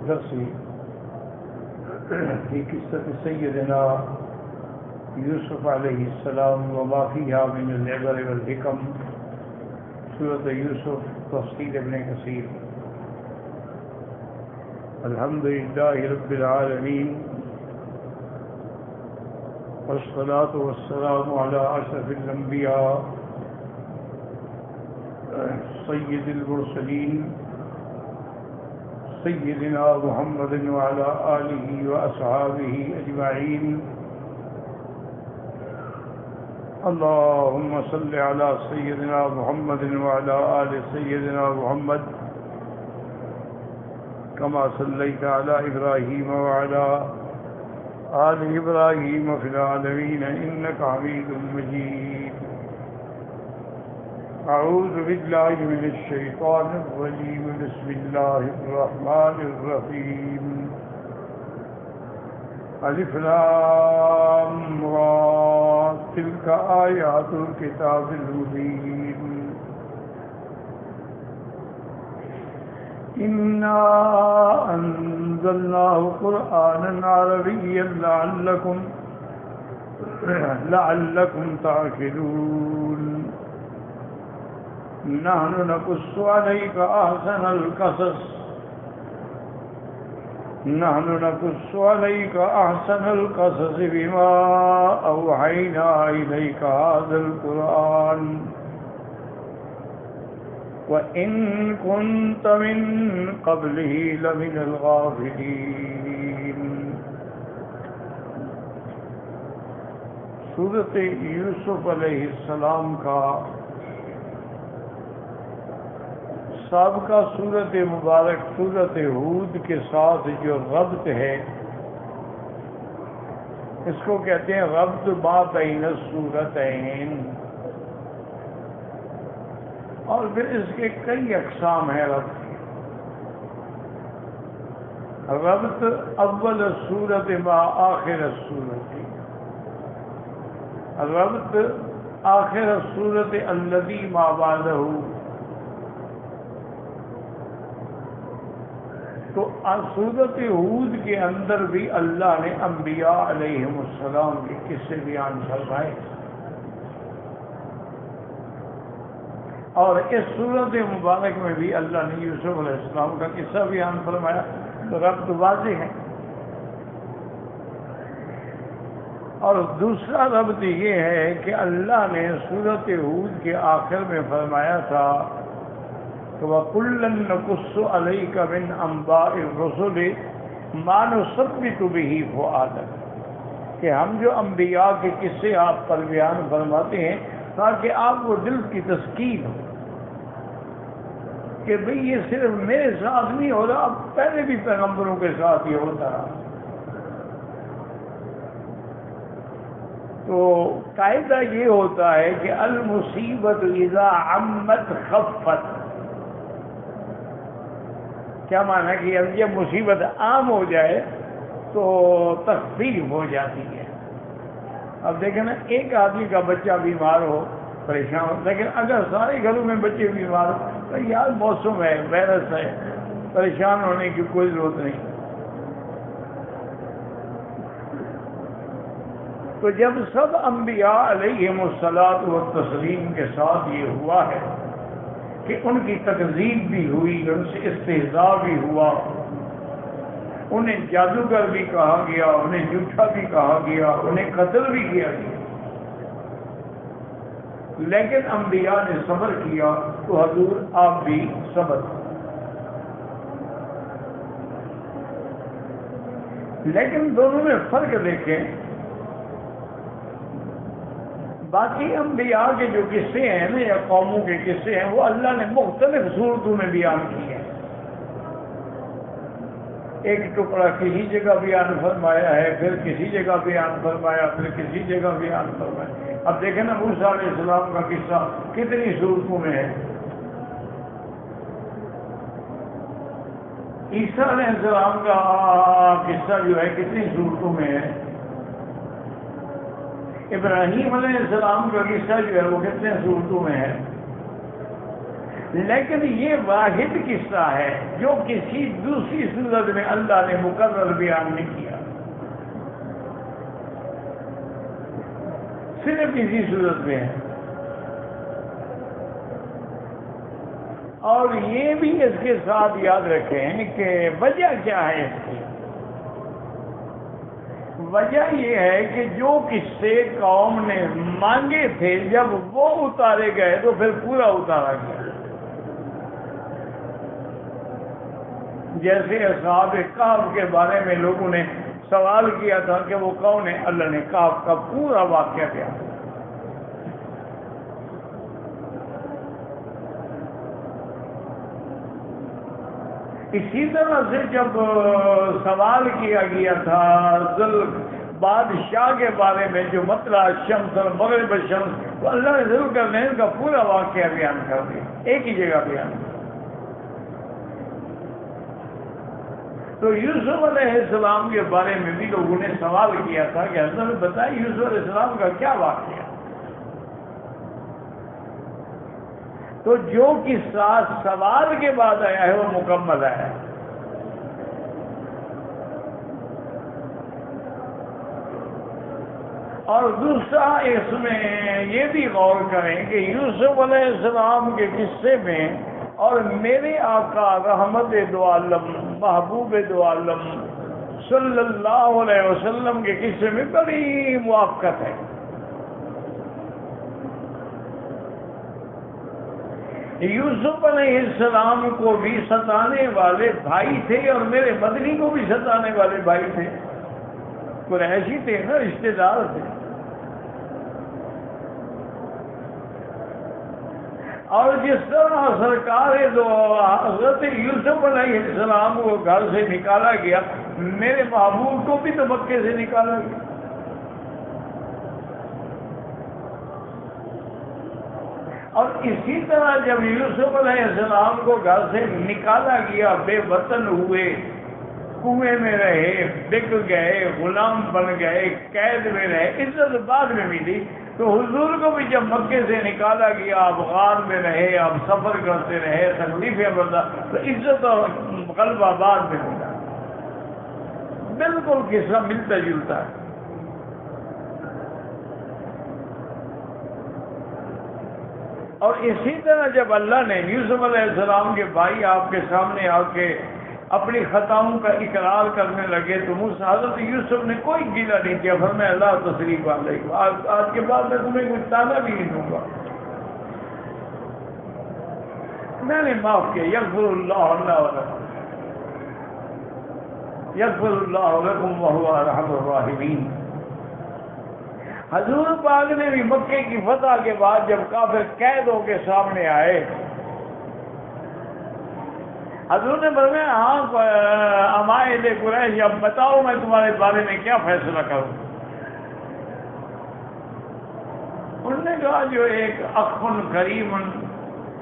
درس في قصة سيدنا يوسف عليه السلام وما فيها من العبر والحكم، سورة يوسف تفسير ابن كثير. الحمد لله رب العالمين، والصلاة والسلام على أشرف الأنبياء سيد المرسلين سيدنا محمد وعلى آله وأصحابه أجمعين. اللهم صل على سيدنا محمد وعلى آل سيدنا محمد كما صليت على إبراهيم وعلى آل إبراهيم في العالمين إنك حميد مجيد. أعوذ بالله من الشيطان الرجيم. بسم الله الرحمن الرحيم. ألف لام را تلك آيات الكتاب المبين. إنا أنزلناه قرآنا عربيا لعلكم تعقلون. نحن نقص عليك أحسن القصص بما أوحينا إليك هذا القرآن وإن كنت من قبله لمن الغافلين. سورۃ یوسف علیہ السلام کا سابقہ سورت مبارک سورت ہود کے ساتھ جو ربط ہے، اس کو کہتے ہیں ربط ما بین السورتین. اور پھر اس کے کئی اقسام ہیں. ربط اول السورت ما آخر السورت، ربط آخر السورت الذی ما بعدہ. تو سورت ہود کے اندر بھی اللہ نے انبیاء علیہم السلام کے قصے بیان فرمائے، اور اس سورت مبارک میں بھی اللہ نے یوسف علیہ السلام کا قصہ بیان فرمایا. تو ربط واضح ہے. اور دوسرا ربط یہ ہے کہ اللہ نے سورت ہود کے آخر میں فرمایا تھا کہ وَكُلًّا نَقُصُّ عَلَيْكَ مِنْ أَنْبَاءِ الرُّسُلِ مَا نُثَبِّتُ بِهِ فُؤَادَكَ، کہ ہم جو انبیاء کے قصے آپ پر بیان فرماتے ہیں تاکہ آپ کو دل کی تسکین ہو کہ بھئی یہ صرف میرے ساتھ نہیں ہو رہا، پہلے بھی پیغمبروں کے ساتھ یہ ہوتا رہا. تو قاعدہ یہ ہوتا ہے کہ المصیبت اذا عمت خفت. کیا معنی کہ جب مصیبت عام ہو جائے تو تخفیف ہو جاتی ہے. اب دیکھیں نا، ایک آدمی کا بچہ بیمار ہو پریشان ہو، لیکن اگر سارے گھروں میں بچے بیمار ہو تو یار موسم ہے، وائرس ہے، پریشان ہونے کی کوئی ضرورت نہیں. تو جب سب انبیاء علیہم الصلاۃ والتسلیم کے ساتھ یہ ہوا ہے کہ ان کی تکذیب بھی ہوئی، ان سے استہزاء بھی ہوا، انہیں جادوگر بھی کہا گیا، انہیں جھوٹا بھی کہا گیا، انہیں قتل بھی کیا گیا، لیکن انبیاء نے صبر کیا. تو حضور آپ بھی صبر. لیکن دونوں میں فرق دیکھیں. باقی انبیاء کے جو قصے ہیں نا یا قوموں کے قصے ہیں وہ اللہ نے مختلف صورتوں میں بیان کیے ہیں. ایک ٹکڑا کسی جگہ بیان فرمایا ہے، پھر کسی جگہ بیان فرمایا، پھر کسی جگہ بیان فرمایا. اب دیکھیں نا، موسیٰ علیہ السلام کا قصہ کتنی صورتوں میں ہے. عیسیٰ علیہ السلام کا قصہ جو ہے کتنی صورتوں میں ہے. ابراہیم علیہ السلام کا قصہ جو ہے وہ کتنے صورتوں میں ہے. لیکن یہ واحد قصہ ہے جو کسی دوسری صورت میں اللہ نے مقرر بیان نہیں کیا، صرف اسی صورت میں ہے۔ اور یہ بھی اس کے ساتھ یاد رکھیں کہ وجہ کیا ہے اس کی؟ وجہ یہ ہے کہ جو قصے قوم نے مانگے تھے جب وہ اتارے گئے تو پھر پورا اتارا گیا۔ جیسے اصحاب کہف کے بارے میں لوگوں نے سوال کیا تھا کہ وہ کون ہے، اللہ نے کہف کا پورا واقعہ کیا۔ اسی طرح سے جب سوال کیا گیا تھا بادشاہ کے بارے میں جو مطلع الشمس اور مغرب الشمس، تو اللہ نے ذوالقرنین کا پورا واقعہ بیان کر دیا، ایک ہی جگہ بیان کیا۔ تو یوسف علیہ السلام کے بارے میں بھی لوگوں نے سوال کیا تھا کہ حضرت بتائیں یوسف علیہ السلام کا کیا واقعہ؟ تو جو قصہ سوال کے بعد آیا ہے وہ مکمل ہے۔ اور دوسرا اس میں یہ بھی غور کریں کہ یوسف علیہ السلام کے قصے میں اور میرے آقا رحمت دو عالم محبوب دو عالم صلی اللہ علیہ وسلم کے قصے میں بڑی موافقت ہے۔ یوسف علیہ السلام کو بھی ستانے والے بھائی تھے اور میرے مدنی کو بھی ستانے والے بھائی تھے، قریشی تھے نا، رشتے دار تھے۔ اور جس طرح سرکار دو حضرت یوسف علیہ السلام کو گھر سے نکالا گیا، میرے محبوب کو بھی تو مکے سے نکالا گیا۔ اور اسی طرح جب یوسف علیہ السلام کو گھر سے نکالا گیا، بے وطن ہوئے، کنویں میں رہے، بک گئے، غلام بن گئے، قید میں رہے، عزت بعد میں ملی، تو حضور کو بھی جب مکے سے نکالا گیا، آپ غار میں رہے، آپ سفر کرتے رہے، تکلیفیں برداشت، تو عزت اور غلبہ بعد میں ملا۔ بالکل قصہ ملتا جلتا ہے۔ اور اسی طرح جب اللہ نے یوسف علیہ السلام کے بھائی آپ کے سامنے آ کے اپنی خطاؤں کا اقرار کرنے لگے تو حضرت یوسف نے کوئی گیلا نہیں کیا، فرمایا اللہ تسلیف علیکم، آج کے بعد میں تمہیں کوئی تانا بھی نہیں دوں گا، میں نے معاف کیا۔ یغفر اللہ لکم، یغفر اللہ لکم وہو ارحم الراحمین۔ حضور پاک نے بھی مکے کی فتح کے بعد جب کافر قید ہو کے سامنے آئے، حضور نے فرمایا ہاں عمائد قریش، اب بتاؤ میں تمہارے بارے میں کیا فیصلہ کروں؟ انہوں نے کہا جو ایک اخن کریم،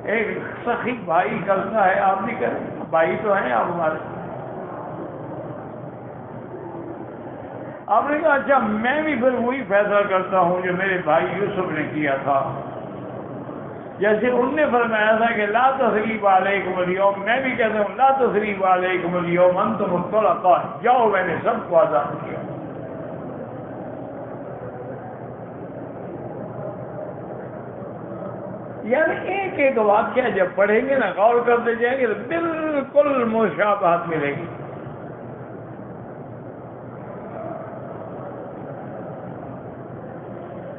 ایک سخی بھائی کرتا ہے آپ بھی کریں، بھائی تو ہیں آپ ہمارے۔ آپ نے کہا اچھا میں بھی پھر وہی فیصلہ کرتا ہوں جو میرے بھائی یوسف نے کیا تھا، جیسے انہوں نے فرمایا تھا کہ لا تثریب علیکم اليوم، میں بھی کہتا ہوں لا تثریب علیکم اليوم انتم الطلقاء، جاؤ میں نے سب کو آزاد کیا۔ یعنی ایک ایک واقعہ جب پڑھیں گے نا، غور کرتے جائیں گے تو بالکل مشابہت ملے گی۔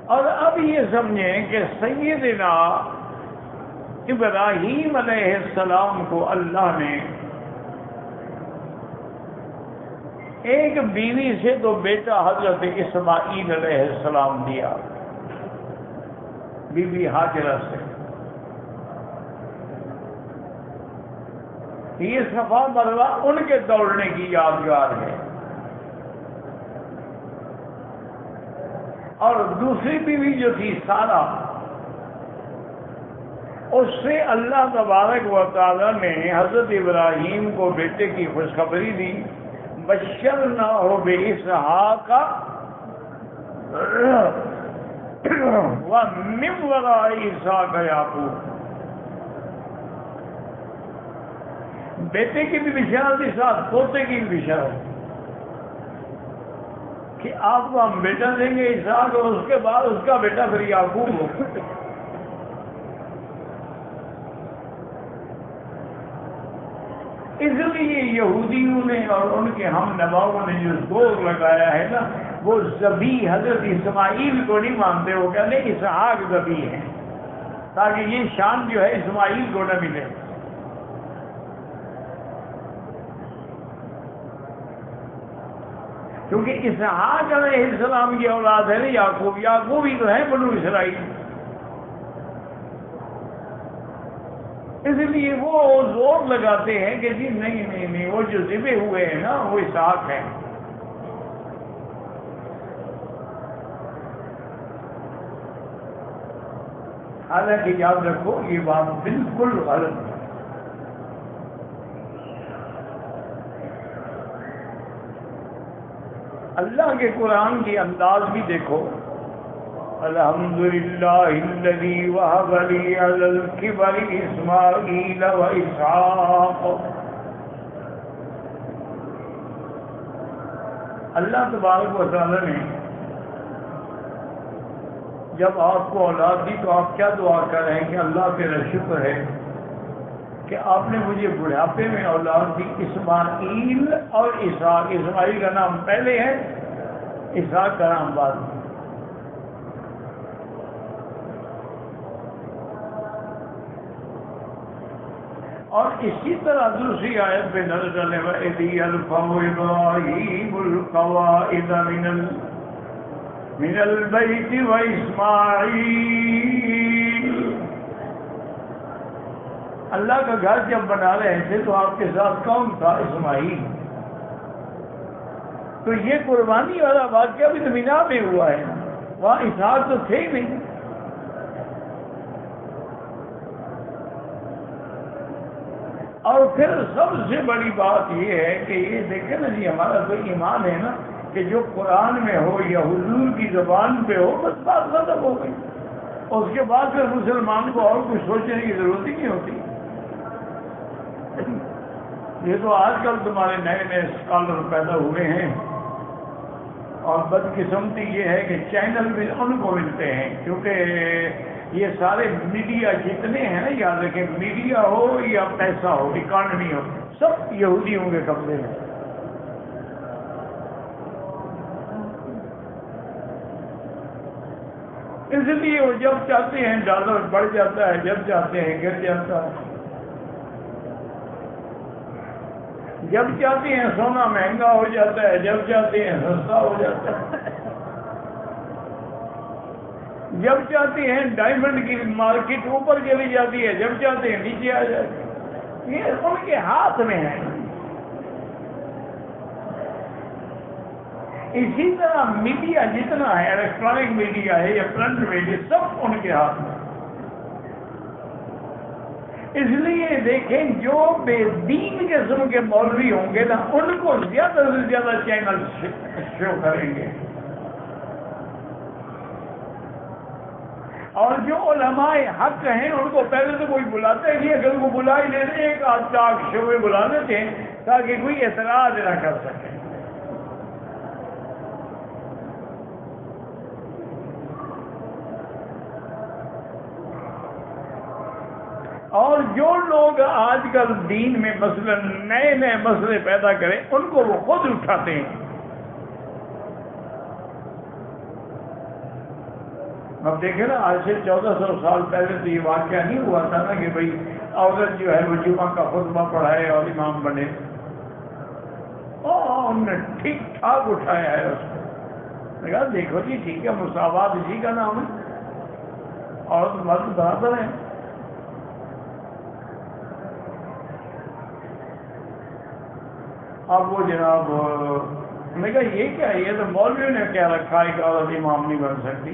اور اب یہ سمجھیں کہ سیدنا ابراہیم علیہ السلام کو اللہ نے ایک بیوی سے تو بیٹا حضرت اسماعیل علیہ السلام دیا، بی بی ہاجرہ سے۔ یہ صفا مروا ان کے دوڑنے کی یادگار ہے۔ اور دوسری بیوی جو تھی سارہ، اس سے اللہ تبارک و تعالی نے حضرت ابراہیم کو بیٹے کی خوشخبری دی، بشرناہ باسحاق ومن وراء اسحاق یعقوب۔ بیٹے کی بھی بشارت کے ساتھ پوتے کی بھی بشارت کہ آپ کو ہم بیٹا دیں گے اسحاق، اور اس کے بعد اس کا بیٹا پھر یعقوب ہو۔ اس لیے یہودیوں نے اور ان کے ہم نواؤں نے جو زور لگایا ہے نا، وہ ذبیح حضرت اسماعیل کو نہیں مانتے، وہ کہتے ہیں اسحاق ذبیح ہیں، تاکہ یہ شان جو ہے اسماعیل کو نہ ملے۔ کیونکہ اسحاق علیہ السلام کی اولاد ہے نا یعقوب، یعقوب ہی تو ہے بنو اسرائیل، اس لیے وہ زور لگاتے ہیں کہ جی نہیں وہ جو ذبح ہوئے ہیں نا وہ اسحاق ہیں۔ حالانکہ یاد رکھو یہ بات بالکل غلط ہے۔ اللہ کے قرآن کی انداز بھی دیکھو، الحمدللہ الذی وہب لی علی الکبر اسماعیل و اسحاق۔ اللہ تبارک و تعالی نے جب آپ کو اولاد دی تو آپ کیا دعا کر رہے ہیں کہ اللہ تیرا شکر ہے کہ آپ نے مجھے بڑھاپے میں اولاد دی، اسماعیل اور اسحاق۔ اسماعیل کا نام پہلے ہے، اسحاق کا نام بعد میں۔ اور اسی طرح دوسری آیت پہ نظر ڈالیں وَإِذْ يَرْفَعُ إِبْرَاهِيمُ الْقَوَاعِدَ مِنَ الْبَيْتِ وَإِسْمَاعِيلُ۔ اللہ کا گھر جب بنا رہے تھے تو آپ کے ساتھ کون تھا؟ اسماعیل۔ تو یہ قربانی والا واقعہ بھی تو مینا میں ہوا ہے، وہاں اسحاق تو تھے ہی نہیں۔ اور پھر سب سے بڑی بات یہ ہے کہ یہ دیکھیں نا جی، ہمارا تو ایمان ہے نا کہ جو قرآن میں ہو یا حضور کی زبان پہ ہو بس بات ختم ہو گئی، اور اس کے بعد پھر مسلمان کو اور کچھ سوچنے کی ضرورت ہی نہیں ہوتی۔ یہ تو آج کل تمہارے نئے نئے اسکالر پیدا ہوئے ہیں، اور بدقسمتی یہ ہے کہ چینل بھی ان کو ملتے ہیں، کیونکہ یہ سارے میڈیا جتنے ہیں نا، یاد رکھیں میڈیا ہو یا پیسہ ہو، اکانومی ہو، سب یہودیوں کے قبضے میں۔ اس لیے وہ جب چاہتے ہیں ڈالر بڑھ جاتا ہے، جب چاہتے ہیں گر جاتا ہے، جب چاہتے ہیں سونا مہنگا ہو جاتا ہے، جب چاہتے ہیں سستا ہو جاتا ہے، جب چاہتے ہیں ڈائمنڈ کی مارکیٹ اوپر چلی جاتی ہے، جب چاہتے ہیں نیچے آ جاتی ہے۔ یہ ان کے ہاتھ میں ہے۔ اسی طرح میڈیا جتنا ہے، الیکٹرانک میڈیا ہے یا پرنٹ میڈیا، سب ان کے ہاتھ میں۔ اس لیے دیکھیں جو بے دین قسم کے مولوی ہوں گے نا، ان کو زیادہ سے زیادہ چینل شو کریں گے، اور جو علماء حق ہیں ان کو پہلے تو کوئی بلاتا ہی نہیں، اگر ان کو بلا ہی لیتے ایک آدھ ٹاک شو میں بلا دیتے ہیں تاکہ کوئی اعتراض نہ کر سکے۔ اور جو لوگ آج کل دین میں مثلا نئے نئے مسئلے پیدا کریں ان کو وہ خود اٹھاتے ہیں۔ اب دیکھیں نا، آج سے 1400 سال پہلے تو یہ واقعہ نہیں ہوا تھا نا کہ بھئی عورت جو ہے وہ جمعہ کا خطبہ پڑھائے اور امام بنے۔ انہوں نے ٹھیک ٹھاک اٹھایا ہے اس کو، میں کہا دیکھو جی ٹھیک ہے، مساوات اسی کا نام ہے، عورت مرد برابر ہیں۔ اب وہ جناب میں کہا یہ کیا ہے، یہ تو مولویوں نے کیا رکھا ہے کہ عورت امام نہیں بن سکتی۔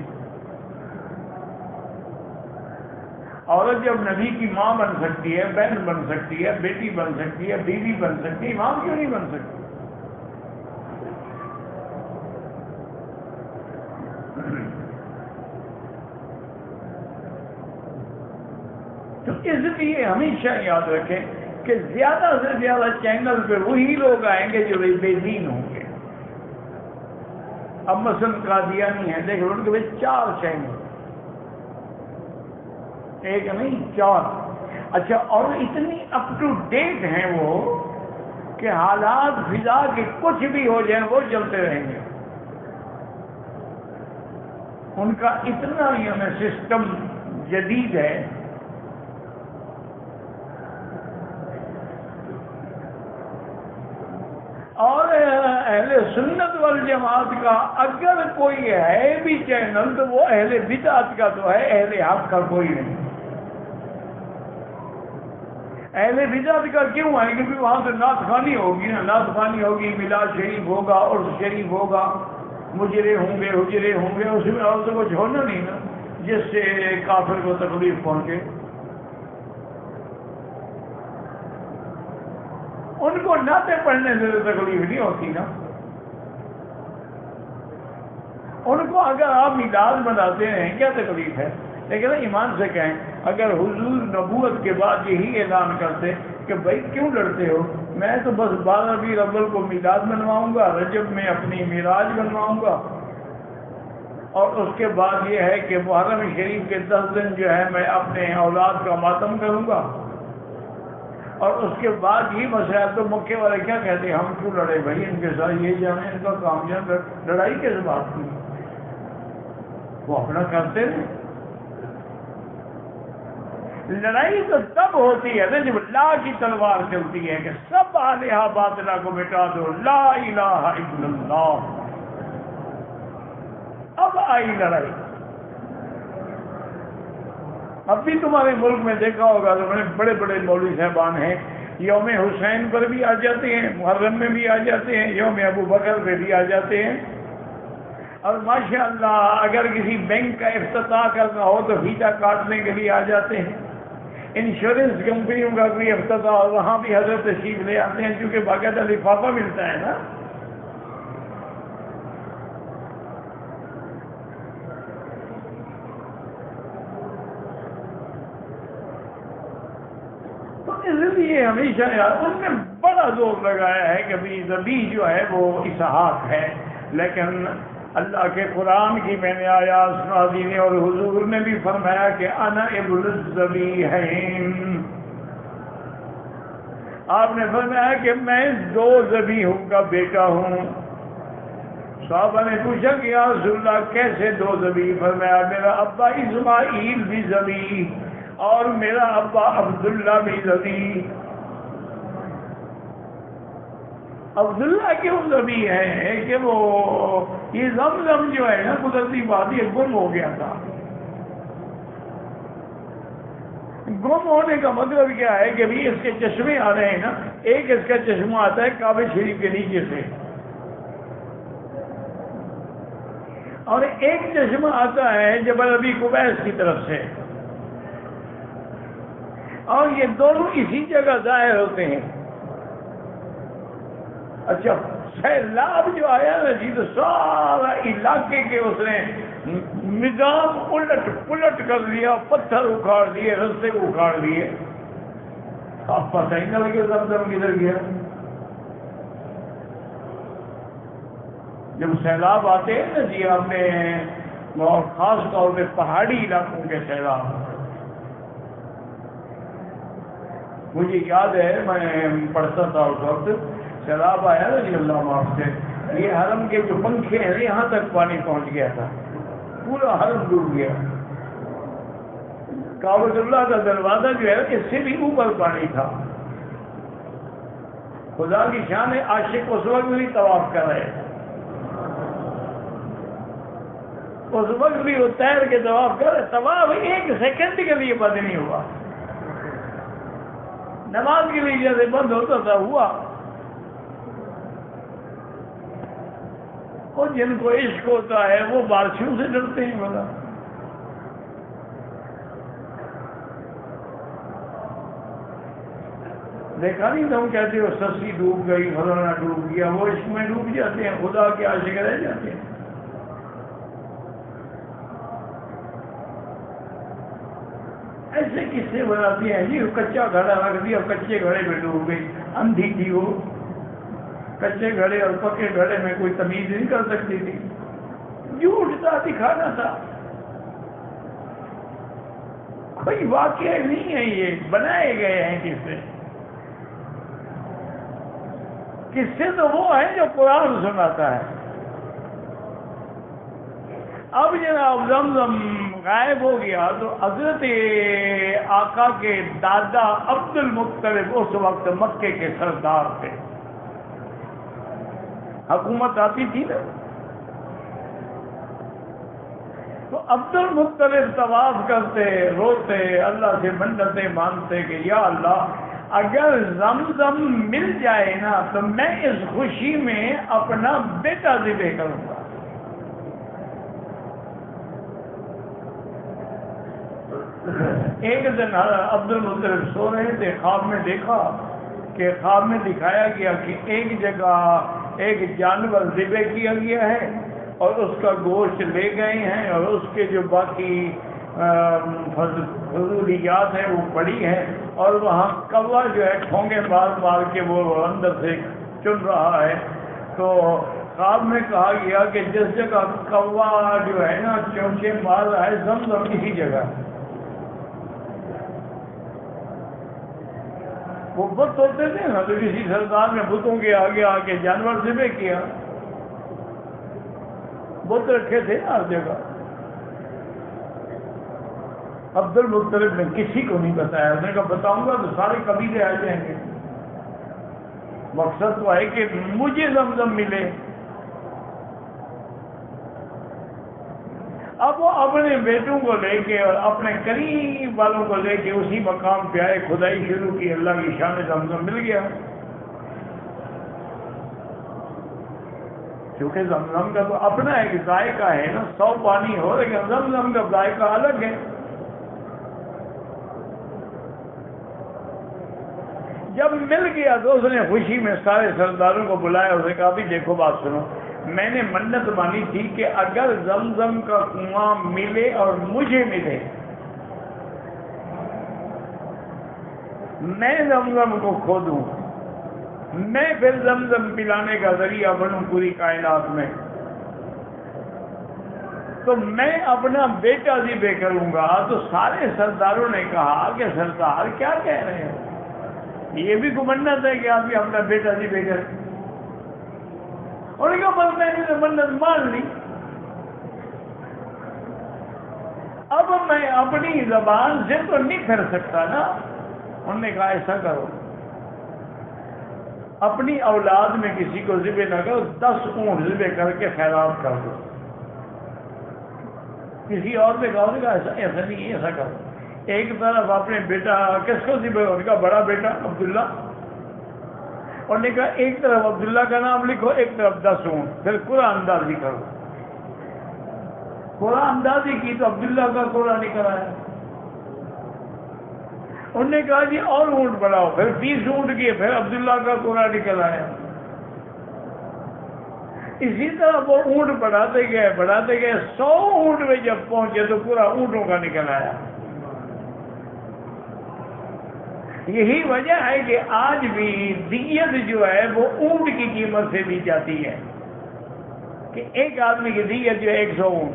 عورت جب نبی کی ماں بن سکتی ہے، بہن بن سکتی ہے، بیٹی بن سکتی ہے، بیوی بن سکتی ہے، امام کیوں نہیں بن سکتی؟ تو اس لیے ہمیشہ یاد رکھیں کہ زیادہ سے زیادہ چینل پہ وہی لوگ آئیں گے جو بے دین ہوں گے. اب مثلا قادیانی ہیں، دیکھ ان کے پاس 4 چینل، ایک نہیں 4. اچھا، اور اتنی اپ ٹو ڈیٹ ہیں وہ کہ حالات فضا کے کچھ بھی ہو جائیں وہ چلتے رہیں گے. ان کا اتنا سسٹم جدید ہے. اور اہل سنت والجماعت کا اگر کوئی ہے بھی چینل تو وہ اہل بدعت کا تو ہے، اہل حق کا کوئی نہیں. اہل بدعت کا کیوں ہے؟ کیونکہ وہاں سے نعت خوانی ہوگی نا، نعت خوانی ہوگی، میلاد شریف ہوگا، عرس شریف ہوگا، مجرے ہوں گے، حجرے ہوں گے، اس میں اور تو کچھ ہونا نہیں نا جس سے کافر کو تکلیف پہنچے. ان کو نعتیں پڑھنے سے تکلیف نہیں ہوتی نا. ان کو اگر آپ میلاد مناتے ہیں کیا تکلیف ہے؟ لیکن ایمان سے کہیں، اگر حضور نبوت کے بعد یہی اعلان کرتے کہ بھائی کیوں لڑتے ہو، میں تو بس 12 ربیع الاول کو میلاد منواؤں گا، رجب میں اپنی معراج منواؤں گا، اور اس کے بعد یہ ہے کہ محرم شریف کے 10 دن جو ہے میں اپنے اولاد کا ماتم کروں گا، اور اس کے بعد یہ مسئلہ. تو مکے والے کیا کہتے ہیں، ہم کیوں لڑے بھائی ان کے ساتھ، یہ جانے ان کا کام جانا، لڑائی کس بات کی، وہ اپنا کرتے ہیں. لڑائی تو تب ہوتی ہے نا جب لا کی تلوار چلتی ہے کہ سب آلیہ باطلہ کو مٹا دو، لا الہ الا اللہ. اب آئی لڑائی. اب بھی تمہارے ملک میں دیکھا ہوگا تو بڑے بڑے مولوی صاحبان ہیں، یوم حسین پر بھی آ جاتے ہیں، محرم میں بھی آ جاتے ہیں، یوم ابو بکر پہ بھی آ جاتے ہیں، اور ماشاءاللہ اگر کسی بینک کا افتتاح کرنا ہو تو فیتا کاٹنے کے لیے آ جاتے ہیں. انشورنس کمپنیوں کا بھی افتتاح ہو وہاں بھی حضرت تشریف لے آتے ہیں، کیونکہ باقاعدہ لفافہ ملتا ہے نا. تو اس لیے ہمیشہ ان نے بڑا زور لگایا ہے کہ بھی ذبیح جو ہے وہ اسحاق ہے، لیکن اللہ کے قرآن کی میں نے آیات سنا دی اور حضور نے بھی فرمایا کہ انا ابن الذبیحین. آپ نے فرمایا کہ میں 2 ذبیحوں کا بیٹا ہوں. صحابہ نے پوچھا کہ یا رسول اللہ کیسے 2 ذبیح؟ فرمایا میرا ابا اسماعیل بھی ذبیح اور میرا ابا عبداللہ بھی ذبیح. عبداللہ کیوں ذبیح ہے کہ وہ یہ زمزم جو ہے نا قدرتی بات یہ گم ہو گیا تھا. گم ہونے کا مطلب کیا ہے کہ بھی اس کے چشمے آ رہے ہیں نا، ایک اس کا چشمہ آتا ہے کعبہ شریف کے نیچے سے، اور ایک چشمہ آتا ہے جبل ابی قبیس کی طرف سے، اور یہ دونوں اسی جگہ ظاہر ہوتے ہیں. اچھا، سیلاب جو آیا نا جی تو سارا علاقے کے اس نے نظام الٹ پلٹ کر دیا، پتھر اکھاڑ دیے، رستے اکھاڑ دیے. آپ پتہ ہی نہ لگے زمزم کدھر گیا. جب سیلاب آتے ہیں نا جی آپ نے بہت خاص طور پہ پہاڑی علاقوں کے سیلاب، مجھے یاد ہے میں پڑھتا تھا اس وقت سیلاب آیا نا جی اللہ معاف سے، یہ حرم کے جو پنکھے ہیں یہاں تک پانی پہنچ گیا تھا، پورا حرم ڈوب گیا. کعبۃ اللہ کا دروازہ جو ہے اس سے بھی اوپر پانی تھا. خدا کی شان ہے، عاشق اس وقت بھی طواف کر رہے ہیں، اس وقت بھی وہ تیر کے طواف کر رہے. طواف 1 سیکنڈ کے لیے بند نہیں ہوا، نماز کے لیے جیسے بند ہوتا تھا ہوا. اور جن کو عشق ہوتا ہے وہ بارشوں سے ڈرتے ہیں. بولا دیکھا نہیں تم کہتے ہو سسی ڈوب گئی، فلانا ڈوب گیا، وہ عشق میں ڈوب جاتے ہیں، خدا کے عاشق رہ جاتے ہیں. ایسے قصے بناتی ہیں جی، کچا گھڑا رکھ دیا اور کچے گھڑے میں ڈوب گئی، اندھی تھی وہ، کچے گھڑے اور پکے گھڑے میں کوئی تمیز نہیں کر سکتی تھی، جھوٹ تھا، دکھانا تھا، کوئی واقعہ نہیں ہے، یہ بنائے گئے ہیں قصے۔ قصے تو وہ ہیں جو قرآن سناتا ہے۔ اب جناب زمزم غائب ہو گیا تو حضرت آقا کے دادا عبد المطلب اس وقت مکے کے سردار تھے، حکومت آتی تھی نا، تو عبد المطلب طواف کرتے، روتے، اللہ سے منتیں مانگتے کہ یا اللہ اگر زمزم مل جائے نا تو میں اس خوشی میں اپنا بیٹا ذبح کروں گا۔ ایک دن عبد المطلب سو رہے تھے، خواب میں دیکھا کہ خواب میں دکھایا گیا کہ ایک جگہ ایک جانور ذبح کیا گیا ہے اور اس کا گوشت لے گئے ہیں اور اس کے جو باقی فضولیات ہیں وہ پڑی ہیں، اور وہاں کوا جو ہے ٹھونگے مار مار کے وہ اندر سے چن رہا ہے۔ تو خواب میں کہا گیا کہ جس جگہ کوا جو ہے نا چونچے مار رہا ہے، زمزم اسی جگہ ہے۔ وہ بت ہوتے تھے نا، تو کسی سردار نے بتوں کے آگے آ کے جانور ذبح کیا، بت رکھے تھے نا ہر جگہ۔ عبد المطلب نے کسی کو نہیں بتایا، اس نے کہا بتاؤں گا تو سارے قبیلے آ جائیں گے، مقصد تو ہے کہ مجھے زمزم ملے۔ اب وہ اپنے بیٹوں کو لے کے اور اپنے قریب والوں کو لے کے اسی مقام پہ آئے، کھدائی شروع کی، اللہ کی شان زمزم مل گیا۔ کیونکہ زمزم کا تو اپنا ایک ذائقہ ہے نا، 100 پانی ہو لیکن زمزم کا ذائقہ الگ ہے۔ جب مل گیا تو اس نے خوشی میں سارے سرداروں کو بلایا، اس نے کہا بھی دیکھو بات سنو، میں نے منت مانی تھی کہ اگر زمزم کا کنواں ملے اور مجھے ملے، میں زمزم کو کھودوں، میں پھر زمزم پلانے کا ذریعہ بنوں پوری کائنات میں، تو میں اپنا بیٹا ذبح کروں گا۔ تو سارے سرداروں نے کہا کہ سردار کیا کہہ رہے ہیں، یہ بھی کو منت ہے کہ آپ بھی اپنا بیٹا ذبح کریں؟ اور ان کا بس میں نے منت مان لی، اب میں اپنی زبان سے تو نہیں پھر سکتا نا۔ انہوں نے کہا ایسا کرو، اپنی اولاد میں کسی کو ذبح نہ کرو، 10 اونٹ ذبح کر کے خیرات کر دو۔ کسی اور نے کہا ایسا نہیں، ایسا کرو، ایک طرف اپنے بیٹا کس کو ذبح، ان کا بڑا بیٹا عبداللہ، اور نے کہا ایک طرف عبداللہ کا نام لکھو، ایک طرف 10 اونٹ، پھر قرآن اندازی کرو۔ قرآن اندازی کی تو عبداللہ کا قرآن نکل آیا۔ انہوں نے کہا جی اور اونٹ بڑھاؤ، پھر 20 اونٹ کیے، پھر عبداللہ کا قرآن نکل آیا۔ اسی طرح وہ اونٹ بڑھاتے گئے 100 اونٹ میں جب پہنچے تو پورا اونٹوں کا نکل آیا۔ یہی وجہ ہے کہ آج بھی دیت جو ہے وہ اونٹ کی قیمت سے دی جاتی ہے، کہ ایک آدمی کی دیت جو ہے 100 اونٹ،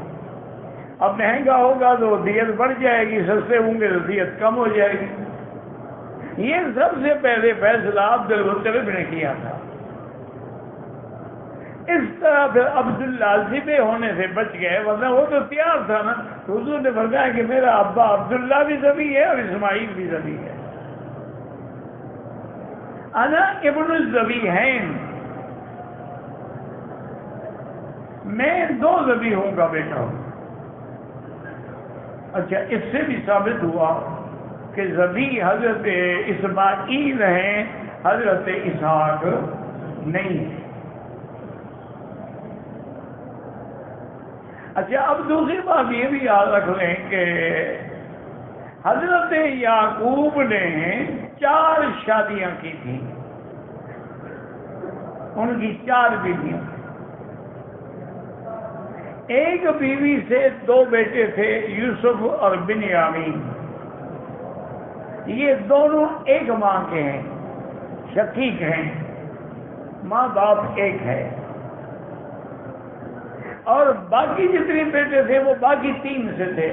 اب مہنگا ہوگا تو دیت بڑھ جائے گی، سستے ہوں گے تو دیت کم ہو جائے گی۔ یہ سب سے پہلے فیصلہ عبد المطلب نے کیا تھا۔ اس طرح پھر عبداللہ ذبح ہونے سے بچ گئے، ورنہ وہ تو تیار تھا نا۔ حضور نے فرمایا کہ میرا ابا عبداللہ بھی ذبح ہے اور اسماعیل بھی ذبح ہے، انا ابن الذبیحین، میں 2 ذبیحوں کا بیٹا ہوں۔ اچھا، اس سے بھی ثابت ہوا کہ ذبیح حضرت اسماعیل ہیں، حضرت اسحاق نہیں ہے۔ اچھا، اب دوسری بات یہ بھی یاد رکھ لیں کہ حضرت یعقوب نے 4 شادیاں کی تھیں، ان کی 4 بیویاں، ایک بیوی سے 2 بیٹے تھے، یوسف اور بنیامین، یہ دونوں ایک ماں کے ہیں، شقیق ہیں، ماں باپ ایک ہے، اور باقی جتنے بیٹے تھے وہ باقی 3 سے تھے۔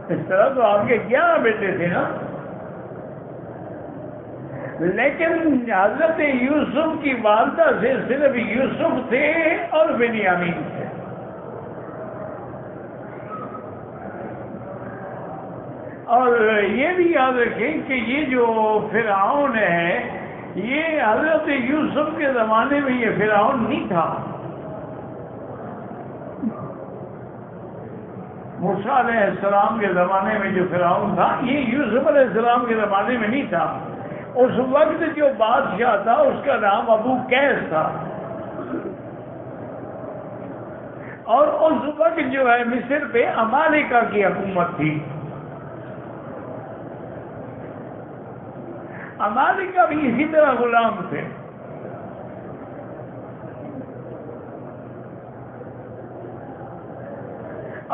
اس طرح تو آپ کے 11 بیٹے تھے نا، لیکن حضرت یوسف کی والدہ سے صرف یوسف تھے اور بنیامین تھے۔ اور یہ بھی یاد رکھیں کہ یہ جو فرعون ہے، یہ حضرت یوسف کے زمانے میں یہ فرعون نہیں تھا، موسیٰ علیہ السلام کے زمانے میں جو فرعون تھا یہ یوسف علیہ السلام کے زمانے میں نہیں تھا۔ اس وقت جو بادشاہ تھا اس کا نام ابو قیس تھا، اور اس وقت جو ہے مصر پہ امالیکہ کی حکومت تھی۔ امالیکہ بھی اسی طرح غلام تھے۔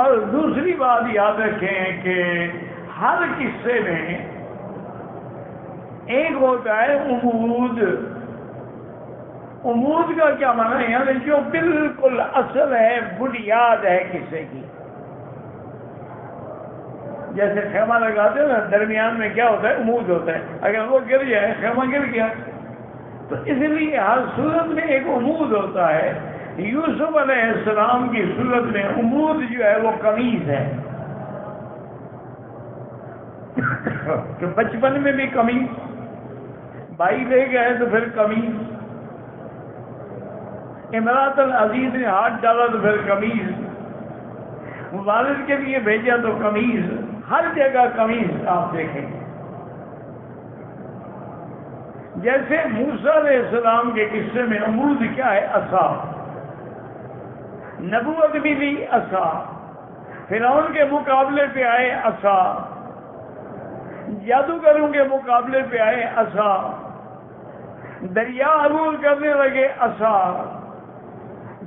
اور دوسری بات یاد رکھیں کہ ہر قصے میں ایک ہوتا ہے امود۔ امود کا کیا معنی ہے؟ یعنی جو بالکل اصل ہے، بنیاد ہے قصے کی۔ جیسے خیمہ لگاتے ہیں نا، درمیان میں کیا ہوتا ہے؟ امود ہوتا ہے، اگر وہ گر جائے خیمہ گر گیا۔ تو اس لیے ہر صورت میں ایک امود ہوتا ہے۔ یوسف علیہ السلام کی صورت میں امود جو ہے وہ قمیض ہے، کہ بچپن میں بھی قمیض، بھائی لے گئے تو پھر قمیض، امراۃ العزیز نے ہاتھ ڈالا تو پھر قمیض، والد کے لیے بھیجا تو قمیض، ہر جگہ قمیض آپ دیکھیں۔ جیسے موسیٰ علیہ السلام کے قصے میں امود کیا ہے؟ عصا، نبوت بھی لی عصا، فرعون کے مقابلے پہ آئے عصا، جادوگروں کے مقابلے پہ آئے عصا، دریا عبور کرنے لگے عصا،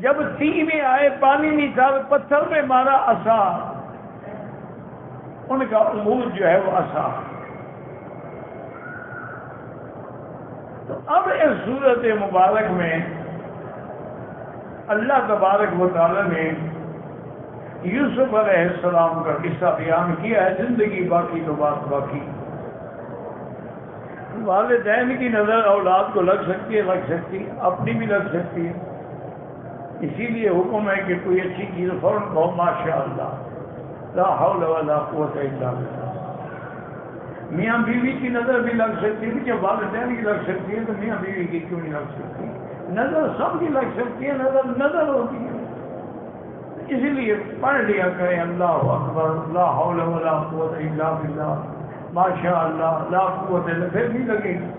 جب سی میں آئے پانی نہیں تھا پتھر میں مارا عصا، ان کا امود جو ہے وہ عصا۔ تو اب اس صورت مبارک میں اللہ تبارک و تعالی نے یوسف علیہ السلام کا قصہ بیان کیا ہے۔ زندگی باقی تو بات باقی۔ والدین کی نظر اولاد کو لگ سکتی ہے، لگ سکتی ہے، اپنی بھی لگ سکتی ہے، اسی لیے حکم ہے کہ کوئی اچھی چیز فوراً کہو ماشاء اللہ، لا حول ولا قوت الا باللہ۔ میاں بیوی کی نظر بھی لگ سکتی ہے، جب والدین کی لگ سکتی ہے تو میاں بیوی کی کیوں نہیں لگ سکتی؟ نظر سب کی لگ سکتی ہے، نظر ہوتی ہے۔ اسی لیے پڑھ لیا کریں اللہ اکبر، لا حول ولا قوت الا باللہ، ماشاء اللہ، لا قوت الا، پھر بھی لگے گی۔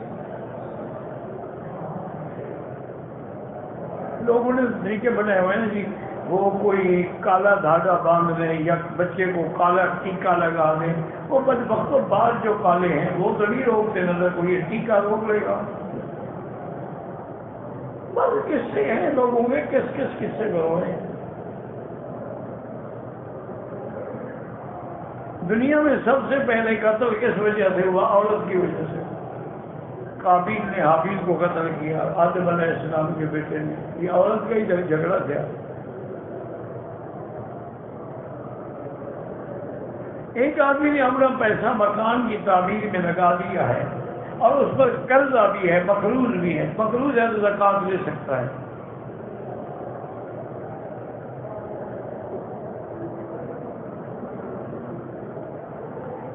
لوگوں نے طریقے بنائے ہوئے ہیں جی، وہ کوئی کالا دھاگا باندھ لیں یا بچے کو کالا ٹیکا لگا دیں۔ وہ بدبختوں بال جو کالے ہیں وہ تو نہیں روکتے نظر، کوئی یہ ٹیکا روک لے گا؟ بس قصے ہیں لوگوں کے، کس قصے کرو ہیں۔ دنیا میں سب سے پہلے قتل کس وجہ سے ہوا؟ عورت کی وجہ سے۔ قابیل نے حابیل کو قتل کیا، آدم علیہ السلام کے بیٹے نے، یہ عورت کا ہی جھگڑا تھا۔ ایک آدمی نے اپنا پیسہ مکان کی تعمیر میں لگا دیا ہے اور اس پر قرضہ بھی ہے، مقروض بھی ہے، مقروض ہے تو زکوٰۃ لے سکتا ہے۔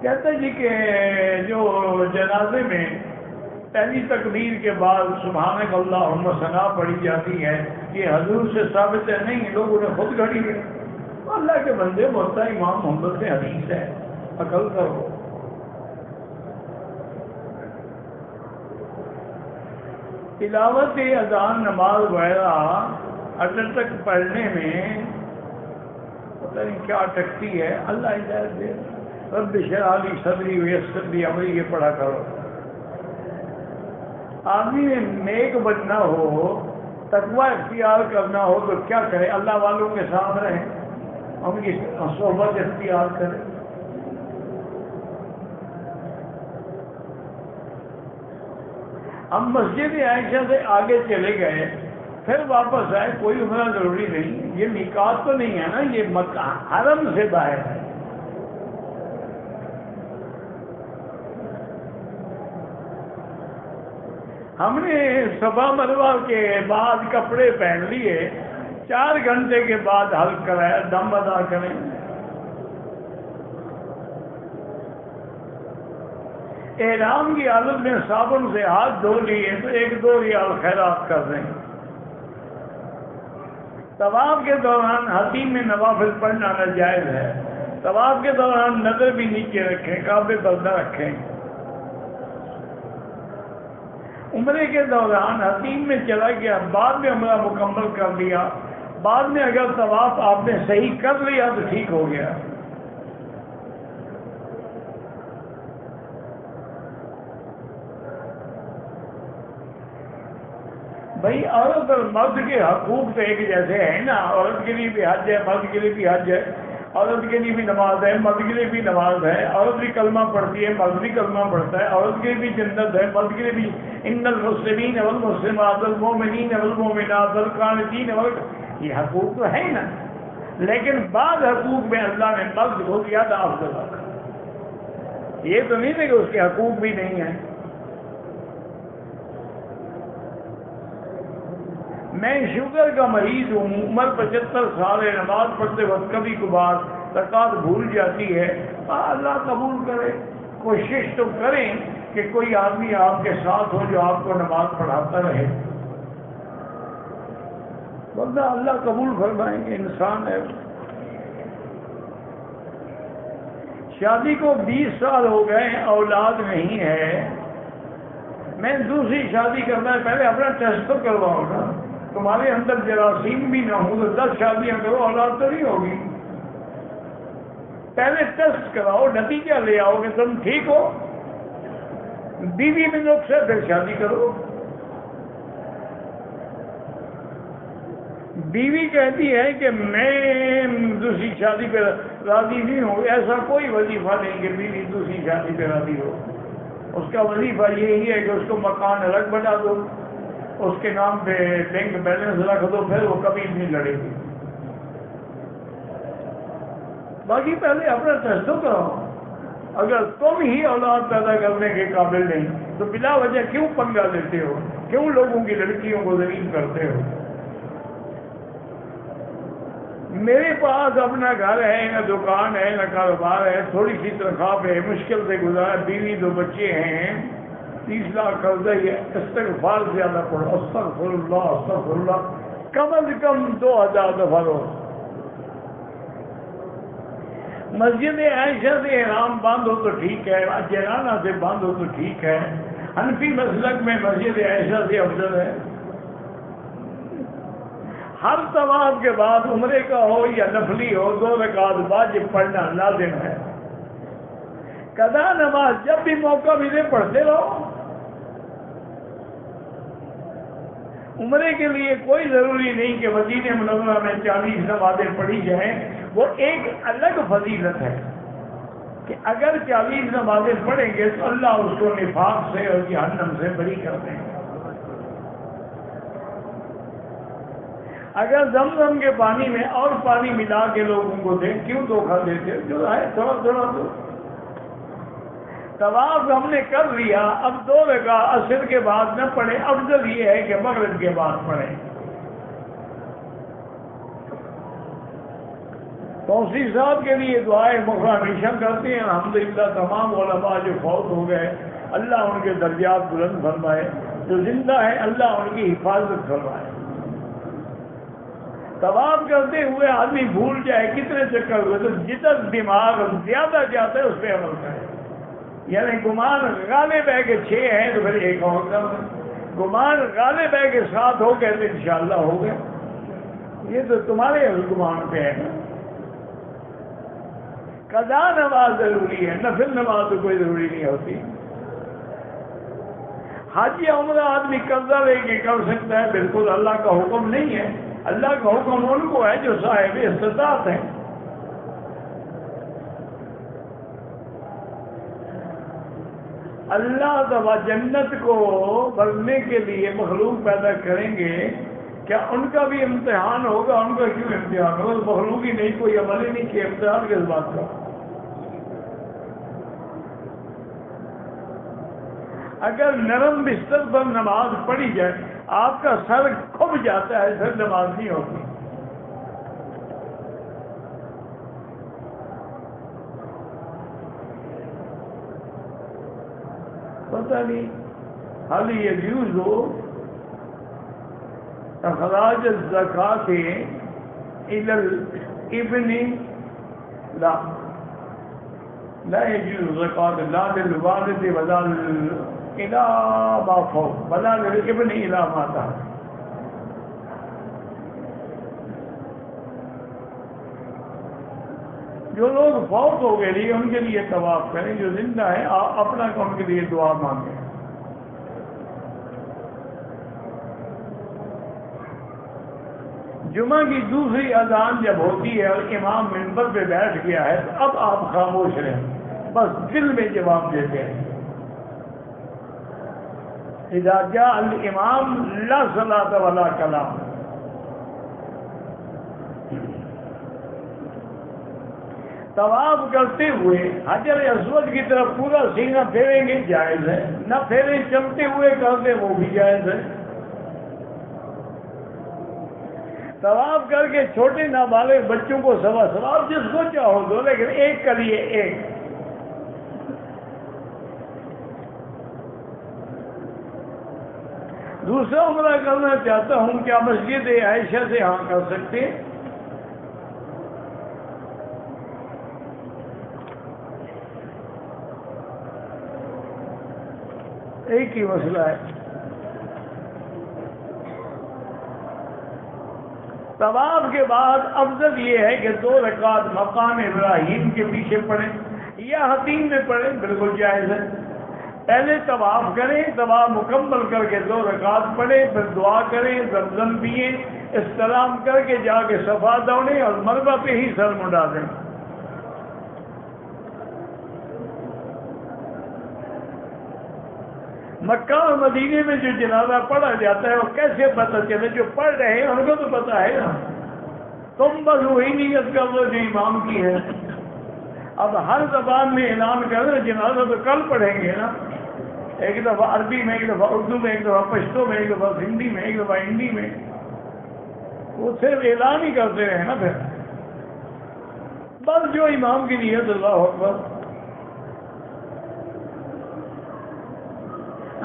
کہتے جی کہ جو جنازے میں پہلی تکبیر کے بعد سبحانک اللہم ثنا پڑھی جاتی ہے، یہ حضور سے ثابت ہے نہیں، لوگوں نے خود گھڑی ہے۔ اللہ کے بندے بولتا امام محمد سے حدیث ہے، عقل کرو۔ تلاوت اذان نماز وغیرہ اٹل تک پڑھنے میں پتہ نہیں کیا اٹکتی ہے، اللہ ہدایت دے۔ رب اشرح لی صدری ویسر لی امری، یہ پڑھا کرو۔ آدمی میں نیک بننا ہو، تقوی اختیار کرنا ہو تو کیا کرے؟ اللہ والوں کے ساتھ رہیں، ان کی صحبت اختیار کریں۔ ہم مسجد عائشہ سے آگے چلے گئے، پھر واپس آئے، کوئی عمرہ ضروری نہیں، یہ میقات تو نہیں ہے نا، یہ مکہ حرم سے باہر ہے۔ ہم نے صفا مروہ کے بعد کپڑے پہن لیے، 4 گھنٹے کے بعد حلق کرایا، دم ادا کریں۔ احرام کی حالت میں صابن سے ہاتھ دھو لیے تو 1-2 ریال خیرات کر دیں۔ طواف کے دوران حتیم میں نوافل پڑھنا ناجائز ہے۔ طواف کے دوران نظر بھی نیچے رکھیں، کعبے پر نہ رکھیں۔ عمرے کے دوران حتیم میں چلا گیا، بعد میں عمرہ مکمل کر لیا، بعد میں اگر طواف آپ نے صحیح کر لیا تو ٹھیک ہو گیا۔ بھائی عورت اور مرد کے حقوق تو ایک جیسے ہیں نا، عورت کے لیے بھی حج ہے، مرد کے لیے بھی حج ہے، عورت کے لیے بھی نماز ہے، مرد کے لیے بھی نماز ہے، عورت بھی کلمہ پڑھتی ہے، مرد بھی کلمہ پڑھتا ہے، عورت کے لیے بھی جنت ہے، مرد کے لیے بھی۔ ان المسلمین والمسلمات والمؤمنین والمؤمنات والقانتین یہ حقوق تو ہے نا، لیکن بعض حقوق میں اللہ نے مرد کو زیادہ افضل رکھا، یہ تو نہیں ہے کہ اس کے حقوق بھی نہیں ہیں۔ میں شوگر کا مریض ہوں، عمر 75 سال ہے، نماز پڑھتے وقت کبھی کبھار زکوٰۃ بھول جاتی ہے، اللہ قبول کرے، کوشش تو کریں کہ کوئی آدمی آپ کے ساتھ ہو جو آپ کو نماز پڑھاتا رہے، ورنہ اللہ قبول فرمائیں گے، انسان ہے۔ شادی کو 20 سال ہو گئے، اولاد نہیں ہے، میں دوسری شادی کرنا ہے، پہلے اپنا ٹیسٹ تو کرواؤ نا، تمہارے اندر جراثیم بھی نہ ہو تو 10 شادیاں کرو، اولاد تو نہیں ہوگی۔ پہلے ٹیسٹ کراؤ، نتیجہ لے آؤ کہ تم ٹھیک ہو، بیوی میں نقص ہے پھر شادی کرو۔ بیوی کہتی ہے کہ میں دوسری شادی پہ راضی نہیں ہوں، ایسا کوئی وظیفہ نہیں کہ بیوی دوسری شادی پہ راضی ہو، اس کا وظیفہ یہی ہے کہ اس کو مکان الگ بنا دو، اس کے نام پہ بینک بیلنس رکھ دو، پھر وہ کبھی نہیں لڑے گی۔ باقی پہلے اپنا ٹیسٹ تو کراؤ، اگر تم ہی اولاد پیدا کرنے کے قابل نہیں تو بلا وجہ کیوں پنگا لیتے ہو، کیوں لوگوں کی لڑکیوں کو ذلیل کرتے ہو؟ میرے پاس اپنا گھر ہے، نہ دکان ہے، نہ کاروبار ہے، تھوڑی سی تنخواہ پہ مشکل سے گزارا، بیوی 2 بچے ہیں، 30 لاکھ قرضہ ہی ہے، استغفار زیادہ پڑھو، استغفر اللہ استغفر اللہ، کم از کم 2000 دفعہ رو۔ مسجد عائشہ سے احرام باندھ ہو تو ٹھیک ہے، جنانہ سے باندھ ہو تو ٹھیک ہے، حنفی مسلک میں مسجد عائشہ سے افضل ہے۔ ہر طواف کے بعد عمرے کا ہو یا نفلی ہو 2 رکعت واجب پڑھنا لازم ہے۔ قضا نماز جب بھی موقع ملے پڑھتے رہو۔ عمرے کے لیے کوئی ضروری نہیں کہ مدینہ منورہ میں 40 نمازیں پڑھی جائیں، وہ ایک الگ فضیلت ہے کہ اگر 40 نمازیں پڑھیں گے تو اللہ اس کو نفاق سے اور جہنم سے بری کر دیں گے۔ اگر زمزم کے پانی میں اور پانی ملا کے لوگوں کو دیں، کیوں دھوکہ دیتے؟ جو ہے تھوڑا تھوڑا دو۔ طواف ہم نے کر لیا، اب 2 رکعت عصر کے بعد نہ پڑھیں، افضل یہ ہے کہ مغرب کے بعد پڑھیں۔ توسیع صاحب کے لیے دعائیں مغفرہ ہمیشہ کرتے ہیں، الحمدللہ تمام علماء جو فوت ہو گئے اللہ ان کے درجات بلند فرمائے، جو زندہ ہے اللہ ان کی حفاظت فرمائے۔ طواف کرتے ہوئے آدمی بھول جائے کتنے چکر ہوئے تو جتنا دماغ زیادہ جاتا ہے اس پہ عمل کرے، یعنی گمان غالب ہے کہ 6 ہیں تو پھر 1 اور کر دیں، گمان غالب ہے کہ 7 ہو گئے تو انشاءاللہ ہو گئے، یہ تو تمہارے گمان پہ ہے۔ قضا نماز ضروری ہے، نفل نماز تو کوئی ضروری نہیں ہوتی۔ حج یا عمرہ آدمی قرضہ لے کے کر سکتا ہے، بالکل اللہ کا حکم نہیں ہے، اللہ کا حکم ان کو ہے جو صاحب استطاعت ہیں۔ اللہ تعالیٰ جنت کو بھرنے کے لیے مخلوق پیدا کریں گے، کیا ان کا بھی امتحان ہوگا؟ ان کا کیوں امتحان ہوگا؟ مخلوق ہی نہیں، کوئی عمل ہی نہیں کیا، امتحان کس بات کا؟ اگر نرم بستر پر نماز پڑھی جائے، آپ کا سر کھب جاتا ہے، پھر نماز نہیں ہوتی۔ پتہ نہیں حل یجوز اخراج الزکاۃ الی الابن، لا يجوز زکاۃ لا للوالد ولا الى ما فوق ولا للابن الى ما تحت۔ جو لوگ فوت ہو گئے لیے ان کے لیے طواف کریں، جو زندہ ہیں اپنا ان کے لیے دعا مانگیں۔ جمعہ کی دوسری اذان جب ہوتی ہے اور امام منبر پہ بیٹھ گیا ہے تو اب آپ خاموش رہیں، بس دل میں جواب دیتے ہیں۔ اذا جاء الامام لا صلاۃ ولا کلام۔ طواف کرتے ہوئے حجر اسود کی طرف پورا سینہ پھیریں گے، جائز ہے، نہ پھیریں چلتے ہوئے کرتے وہ بھی جائز ہے۔ طواف کر کے چھوٹے نابالغ بچوں کو ثواب جس کو چاہو دو، لیکن ایک کریے، ایک۔ دوسرا عمرہ کرنا چاہتا ہوں، کیا مسجد عائشہ سے ہاں کر سکتے؟ ایک ہی مسئلہ ہے۔ طواف کے بعد افضل یہ ہے کہ 2 رکعت مقام ابراہیم کے پیچھے پڑھیں یا حتیم میں پڑھیں، بالکل جائز ہے۔ پہلے طواف کریں، طواف مکمل کر کے 2 رکعت پڑھیں، پھر دعا کریں، زمزم پئیں، استلام کر کے جا کے صفا دوڑیں اور مربع پہ ہی سر منڈا دیں۔ مکہ اور مدینے میں جو جنازہ پڑھا جاتا ہے وہ کیسے پتہ چلے؟ جو پڑھ رہے ہیں ان کو تو پتہ ہے نا، تم بس وہی نیت کر لو جو امام کی ہے۔ اب ہر زبان میں اعلان کر رہے جنازہ تو کل پڑھیں گے نا، ایک دفعہ عربی میں، ایک دفعہ اردو میں، ایک دفعہ پشتو میں، ایک دفعہ ہندی میں، ایک دفعہ ہندی میں، وہ صرف اعلان ہی کرتے رہے نا۔ پھر بس جو امام کی نیت، اللہ اکبر۔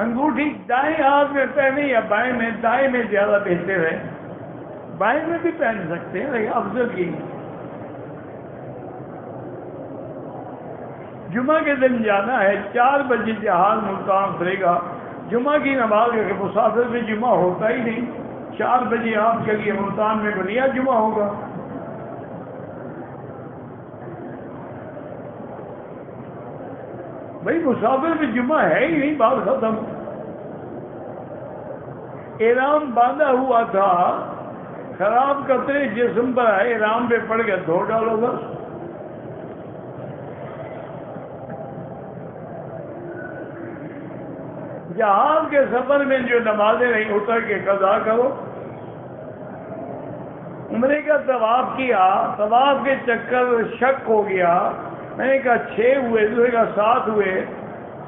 انگوٹھی دائیں ہاتھ میں پہنے یا بائیں میں؟ دائیں میں زیادہ بہتر ہے، بائیں میں بھی پہن سکتے ہیں لیکن افضل کی۔ جمعہ کے دن جانا ہے، 4 بجے جہاز ملتان اترے گا، جمعہ کی نماز کے مسافر میں جمعہ ہوتا ہی نہیں، 4 بجے آپ کے لیے ملتان میں بنیا جمعہ ہوگا۔ بھائی مسافر میں جمعہ ہے ہی نہیں، بات ختم۔ احرام باندھا ہوا تھا، خراب قطرے جسم پر آئے، احرام پہ پڑ گیا، دھو ڈالو بس۔ جہاز کے سفر میں جو نمازیں نہیں اتر کے قضا کرو۔ عمرے کا طواف کیا، طواف کے چکر شک ہو گیا، میں نے کہا 6 ہوئے، دوسرے کا 7 ہوئے،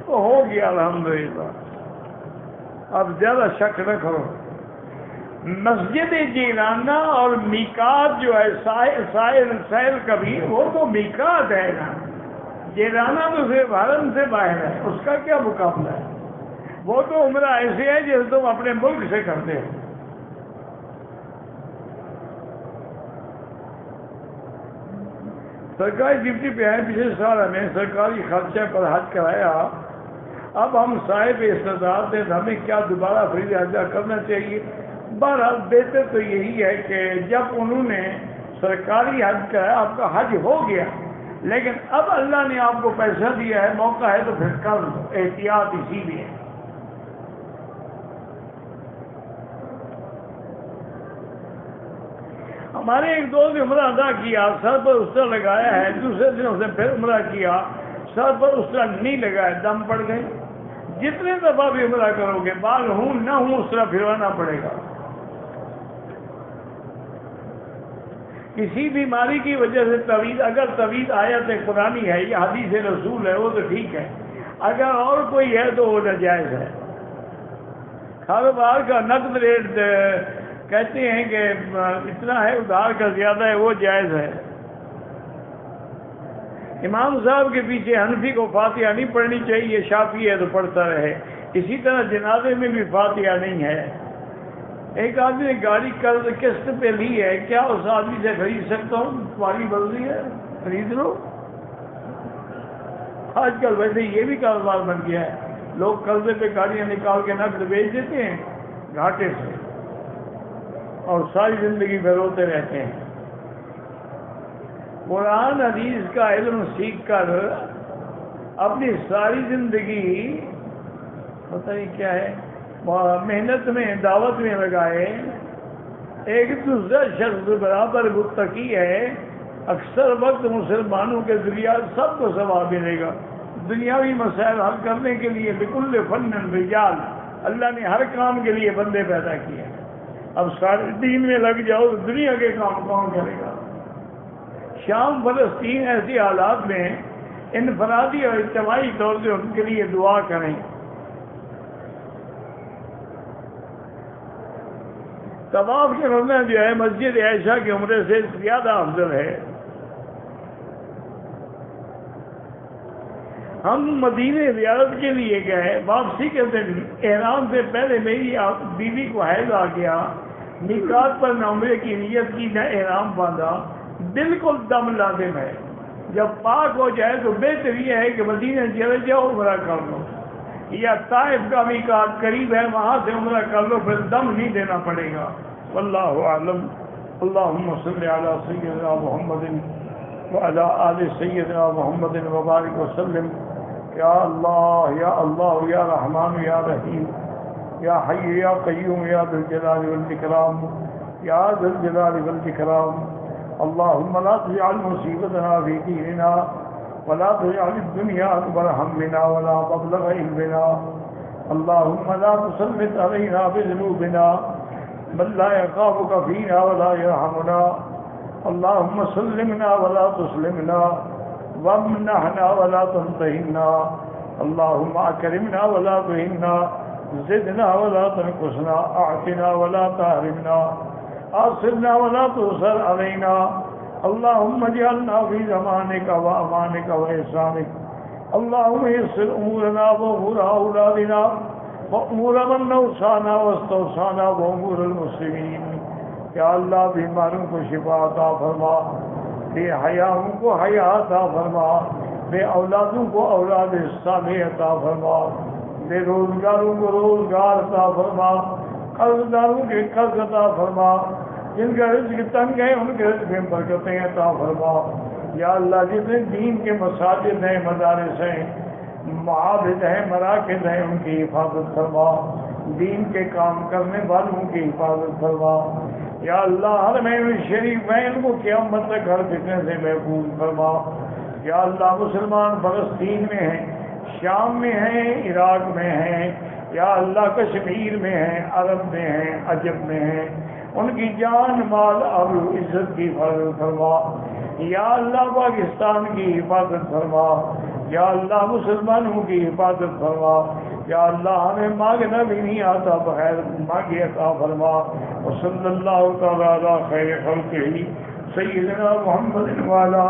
تو ہو گیا الحمدللہ۔ اب زیادہ شک نہ کرو۔ مسجد جیرانہ اور میقات جو ہے سائل کبھی، وہ تو میقات ہے نا، جیرانہ تو صرف حرم سے باہر ہے، اس کا کیا مقابلہ ہے؟ وہ تو عمرہ ایسے ہے جیسے تم اپنے ملک سے کرتے ہو۔ سرکاری ڈیوٹی پہ آئے، پچھلے سال ہمیں سرکاری خرچہ پر حج کرایا، اب ہم صاحب استطاعت ہیں، ہمیں کیا دوبارہ فریضہ ادا کرنا چاہیے؟ بہرحال بہتر تو یہی ہے کہ جب انہوں نے سرکاری حج کرایا، آپ کا حج ہو گیا، لیکن اب اللہ نے آپ کو پیسہ دیا ہے، موقع ہے تو پھر کر لو، احتیاط اسی لیے۔ ہمارے ایک دوست نے عمرہ ادا کیا، سر پر اسرا لگایا ہے، دوسرے دن اس نے پھر عمرہ کیا، سر پر اسرا نہیں لگایا، دم پڑ گئے۔ جتنے دفعہ بھی عمرہ کرو گے، بال ہوں نہ ہوں اس طرح پھروانا پڑے گا۔ کسی بیماری کی وجہ سے طویل، اگر طویل آیت قرآنی ہے یا حدیث رسول ہے وہ تو ٹھیک ہے، اگر اور کوئی ہے تو وہ ناجائز ہے۔ کاروبار کا نقد ریٹ کہتے ہیں کہ اتنا ہے، ادھار کا زیادہ ہے، وہ جائز ہے۔ امام صاحب کے پیچھے حنفی کو فاتحہ نہیں پڑھنی چاہیے، شافعی ہے تو پڑھتا رہے۔ اسی طرح جنازے میں بھی فاتحہ نہیں ہے۔ ایک آدمی نے گاڑی قسط پہ لی ہے، کیا اس آدمی سے خرید سکتا ہوں؟ تمہاری مرضی ہے، خرید لو۔ آج کل ویسے یہ بھی کاروبار بن گیا ہے، لوگ قرضے پہ گاڑیاں نکال کے نقد بیچ دیتے ہیں گھاٹے سے، اور ساری زندگی میں روتے رہتے ہیں۔ قرآن حدیث کا علم سیکھ کر اپنی ساری زندگی پتہ نہیں کیا ہے محنت میں، دعوت میں لگائے، ایک دوسرا شخص برابر متقی ہے، اکثر وقت مسلمانوں کے ذریعہ سب کو ثواب ملے گا۔ دنیاوی مسائل حل کرنے کے لیے بکل فن رجال، اللہ نے ہر کام کے لیے بندے پیدا کیے۔ اب سارے دین میں لگ جاؤ تو دنیا کے کام کون کرے گا؟ شام فلسطین ایسے حالات میں انفرادی اور اجتماعی طور سے ان کے لیے دعا کریں۔ طواف کرنا جو ہے مسجد عائشہ کے عمرے سے زیادہ افضل ہے۔ ہم مدینے زیارت کے لیے گئے، واپسی کے دن احرام سے پہلے میری بیوی کو حیض آ گیا، میقات پر نہ عمرے کی نیت کی نہ احرام باندھا، بالکل دم لازم ہے۔ جب پاک ہو جائے تو بہتر یہ ہے کہ مدینے چلے جاؤ، عمرہ کر لو، یا طائف کا میقات قریب ہے وہاں سے عمرہ کر لو، پھر دم نہیں دینا پڑے گا۔ واللہ اعلم۔ اللہم صلی علی سیدنا محمد وعلی آل سیدنا محمد وبارک وسلم۔ یا اللہ یا اللہ یا رحمان یا رحیم یا حی یا قیوم یا ذی الجلال والاکرام یا ذی الجلال والاکرام۔ اللہم لا تجعل مصیبتنا فی دیننا ولا تجعل الدنیا اکبر ہمنا ولا مبلغ علمنا۔ اللہم لا تسلط علینا بذنوبنا من لا يخافك فينا ولا يرحمنا۔ اللهم سلمنا ولا تسلمنا، وامنحنا ولا تمتحنا، اللهم اكرمنا ولا تهنا، زدنا ولا تنقصنا، اعطنا ولا تحرمنا، آثرنا ولا تؤثر علينا، اللهم اجعلنا في زمانك وامانك واحسانك، اللهم يسر امورنا وامور اولادنا وامور من اوصانا واستوصانا وامور المسلمین۔ یا اللہ بیماروں کو شفا عطا فرما، بے حیاؤں کو حیا عطا فرما، بے اولادوں کو اولاد صالح عطا فرما، بے روزگاروں کو روزگار عطا فرما، قرض داروں کے قرض عطا فرما، جن کا رزق تنگ ہے ان کے رزق میں برکتیں عطا فرما۔ یا اللہ جتنے دین کے مساجد ہیں، مدارس ہیں، معابد ہیں، مراکز ہیں، ان کی حفاظت فرما، دین کے کام کرنے والوں کی حفاظت فرما۔ یا اللہ حرمین شریفین کو قیامت تک ہر فتنے سے محفوظ فرما۔ یا اللہ مسلمان فلسطین میں ہیں، شام میں ہیں، عراق میں ہیں، یا اللہ کشمیر میں ہیں، عرب میں ہیں، عجب میں ہیں، ان کی جان مال اور عزت کی حفاظت فرما۔ یا اللہ پاکستان کی حفاظت فرما، یا اللہ مسلمانوں کی حفاظت فرما۔ یا اللہ ہمیں مانگنا بھی نہیں آتا، بغیر مانگے عطا فرما۔ وصلی اللہ تعالی علی خیر خلقہ سیدنا محمد وعلی